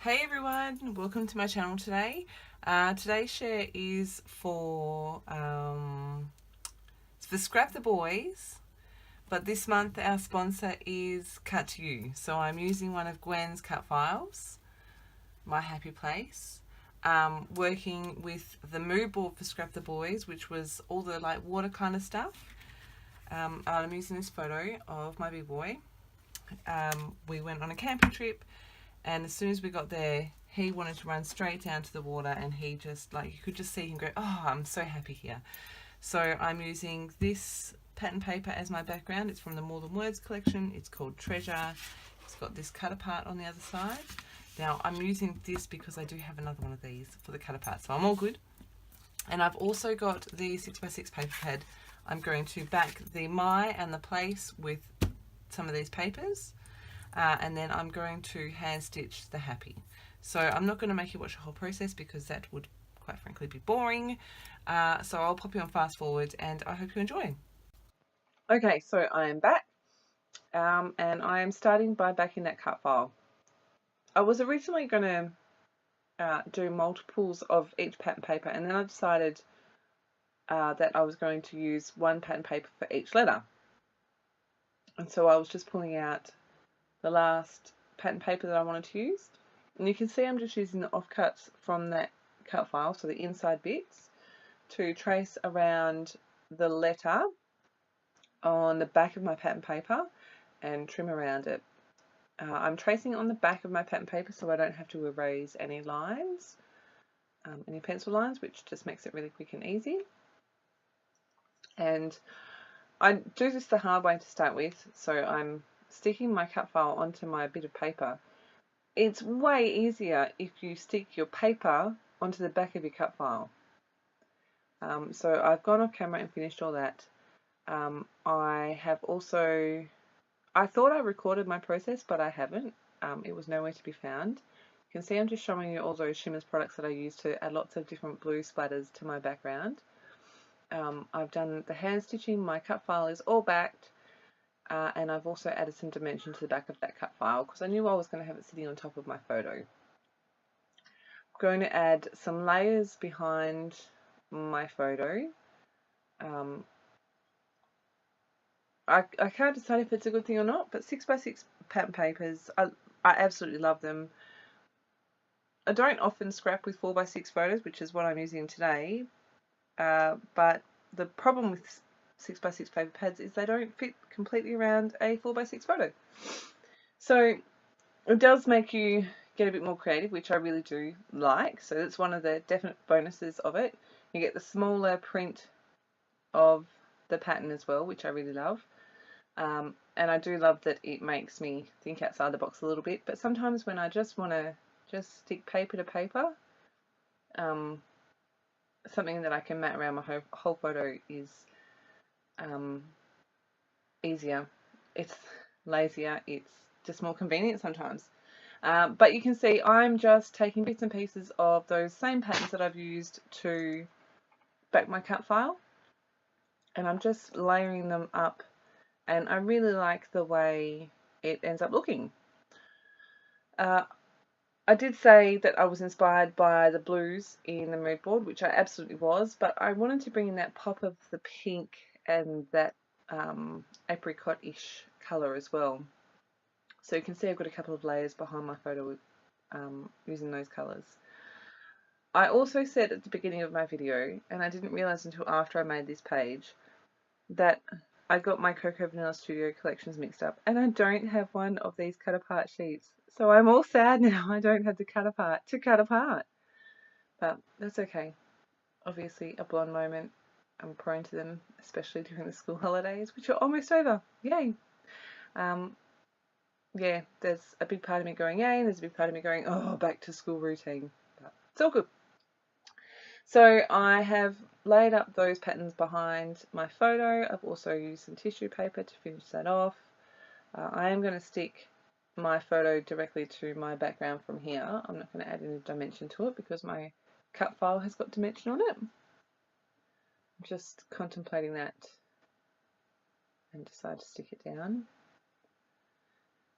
Hey everyone, welcome to my channel today. Today's share is it's for Scrap the Boys, but this month our sponsor is Cut to You. So I'm using one of Gwen's cut files, my happy place, working with the mood board for Scrap the Boys, which was all the like water kind of stuff. I'm using this photo of my big boy. We went on a camping trip, and as soon as we got there, he wanted to run straight down to the water, and he just, like, you could just see him go, oh, I'm so happy here. So I'm using this pattern paper as my background. It's from the More Than Words collection. It's called Treasure. It's got this cut apart on the other side. Now I'm using this because I do have another one of these for the cut apart, so I'm all good. And I've also got the 6x6 paper pad. I'm going to back the my and the place with some of these papers. And then I'm going to hand stitch the happy. So I'm not going to make you watch the whole process because that would quite frankly be boring. So I'll pop you on fast forward and I hope you enjoy. Okay, so I am back and I am starting by backing that cut file. I was originally going to do multiples of each pattern paper, and then I decided that I was going to use one pattern paper for each letter. And so I was just pulling out the last pattern paper that I wanted to use, and you can see I'm just using the offcuts from that cut file, so the inside bits, to trace around the letter on the back of my pattern paper and trim around it. I'm tracing on the back of my pattern paper so I don't have to erase any lines, any pencil lines, which just makes it really quick and easy. And I do this the hard way to start with, so I'm sticking my cut file onto my bit of paper. It's way easier if you stick your paper onto the back of your cut file. So I've gone off camera and finished all that. I have also, I thought I recorded my process, but I haven't. It was nowhere to be found. You can see I'm just showing you all those Shimmers products that I use to add lots of different blue splatters to my background. I've done the hand stitching, my cut file is all backed. And I've also added some dimension to the back of that cut file because I knew I was going to have it sitting on top of my photo. I'm going to add some layers behind my photo. I can't decide if it's a good thing or not, but 6x6 pattern papers, I absolutely love them. I don't often scrap with 4x6 photos, which is what I'm using today, but the problem with 6x6 paper pads is they don't fit completely around a 4x6 photo. So it does make you get a bit more creative, which I really do like. So that's one of the definite bonuses of it. You get the smaller print of the pattern as well, which I really love. And I do love that it makes me think outside the box a little bit. But sometimes when I just want to just stick paper to paper, something that I can mat around my whole photo is easier. It's lazier. It's just more convenient sometimes. But you can see I'm just taking bits and pieces of those same patterns that I've used to back my cut file, and I'm just layering them up, and I really like the way it ends up looking. I did say that I was inspired by the blues in the mood board, which I absolutely was, but I wanted to bring in that pop of the pink and that apricot-ish colour as well. So you can see I've got a couple of layers behind my photo with, using those colours. I also said at the beginning of my video, and I didn't realise until after I made this page, that I got my Cocoa Vanilla Studio collections mixed up, and I don't have one of these cut apart sheets. So I'm all sad now I don't have the cut apart to cut apart. But that's okay. Obviously a blonde moment. I'm prone to them, especially during the school holidays, which are almost over. Yay! Yeah, there's a big part of me going yay, and there's a big part of me going, oh, back to school routine. But it's all good. So I have laid up those patterns behind my photo. I've also used some tissue paper to finish that off. I am going to stick my photo directly to my background from here. I'm not going to add any dimension to it because my cut file has got dimension on it. I'm just contemplating that and decide to stick it down.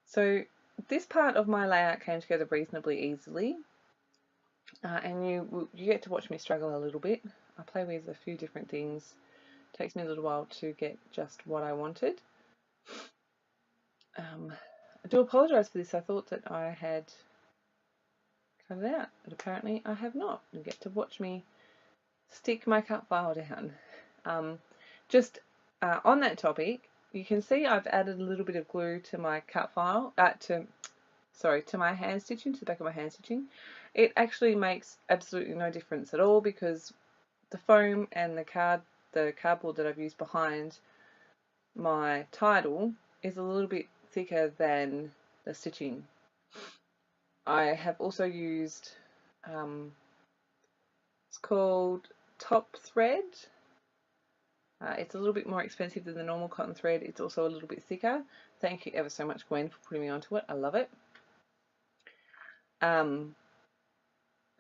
So this part of my layout came together reasonably easily, and you get to watch me struggle a little bit. I play with a few different things. It takes me a little while to get just what I wanted. I do apologise for this. I thought that I had cut it out, but apparently I have not. You get to watch me stick my cut file down. Just on that topic, you can see I've added a little bit of glue to my cut file, to my hand stitching, to the back of my hand stitching. It actually makes absolutely no difference at all, because the foam and the cardboard that I've used behind my title is a little bit thicker than the stitching. I have also used, it's called Top Thread. It's a little bit more expensive than the normal cotton thread. It's also a little bit thicker. Thank you ever so much, Gwen, for putting me onto it. I love it.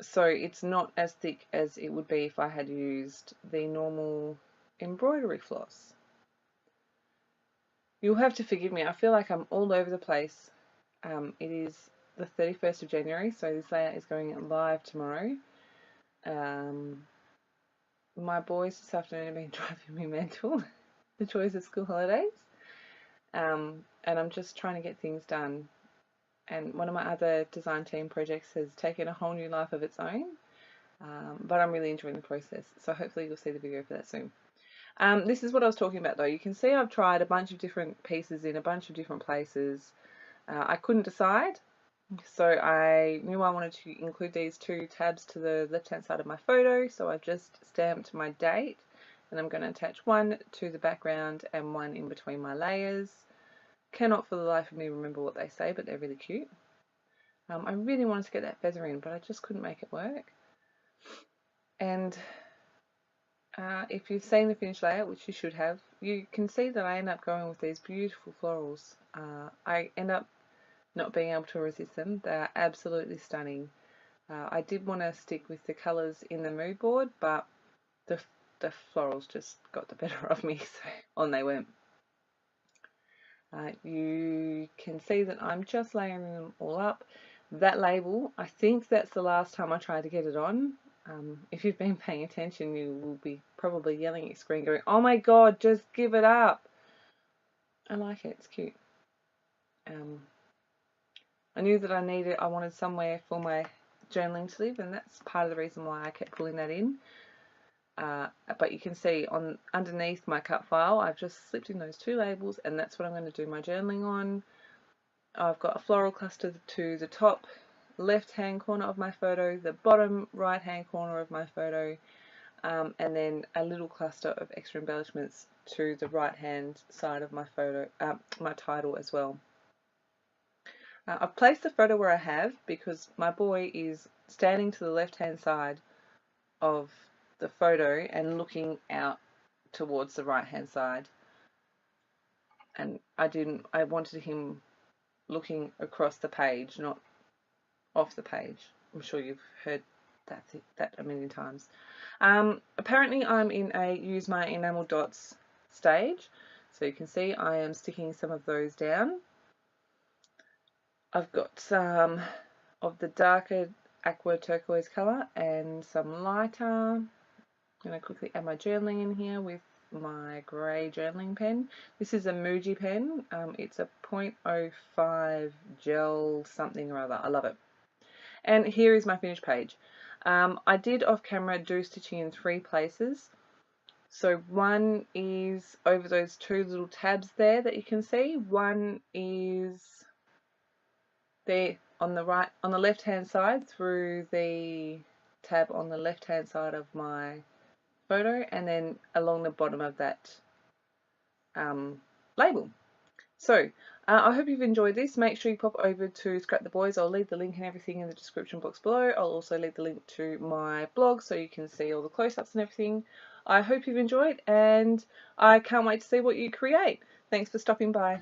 So it's not as thick as it would be if I had used the normal embroidery floss. You'll have to forgive me. I feel like I'm all over the place. It is the 31st of January, so this layout is going live tomorrow. My boys this afternoon have been driving me mental, the joys of school holidays, and I'm just trying to get things done. And one of my other design team projects has taken a whole new life of its own, but I'm really enjoying the process, so hopefully you'll see the video for that soon. This is what I was talking about though. You can see I've tried a bunch of different pieces in a bunch of different places. I couldn't decide, so I knew I wanted to include these two tabs to the left hand side of my photo, so I've just stamped my date, and I'm going to attach one to the background and one in between my layers. Cannot for the life of me remember what they say, but they're really cute. I really wanted to get that feather in, but I just couldn't make it work. And if you've seen the finished layout, which you should have, you can see that I end up going with these beautiful florals. I end up not being able to resist them. They are absolutely stunning. I did want to stick with the colours in the mood board, but the florals just got the better of me, so on they went. You can see that I'm just layering them all up. That label, I think that's the last time I tried to get it on. If you've been paying attention, you will be probably yelling at your screen going, oh my god, just give it up. I like it, it's cute. I knew that I wanted somewhere for my journaling to live, and that's part of the reason why I kept pulling that in. But you can see underneath my cut file, I've just slipped in those two labels, and that's what I'm going to do my journaling on. I've got a floral cluster to the top left hand corner of my photo, the bottom right hand corner of my photo, and then a little cluster of extra embellishments to the right hand side of my photo, my title as well. I've placed the photo where I have because my boy is standing to the left hand side of the photo and looking out towards the right hand side, and I wanted him looking across the page, not off the page. I'm sure you've heard that a million times. Apparently I'm in a use my enamel dots stage, so you can see I am sticking some of those down. I've got some of the darker aqua turquoise colour and some lighter. I'm going to quickly add my journaling in here with my grey journaling pen. This is a Muji pen. It's a 0.05 gel something or other. I love it. And here is my finished page. I did off camera do stitching in 3 places. So one is over those 2 little tabs there that you can see. One is there on the left hand side through the tab on the left hand side of my photo, and then along the bottom of that label. So I hope you've enjoyed this. Make sure you pop over to Scrap the Boys. I'll leave the link and everything in the description box below. I'll also leave the link to my blog so you can see all the close-ups and everything. I hope you've enjoyed, and I can't wait to see what you create. Thanks for stopping by.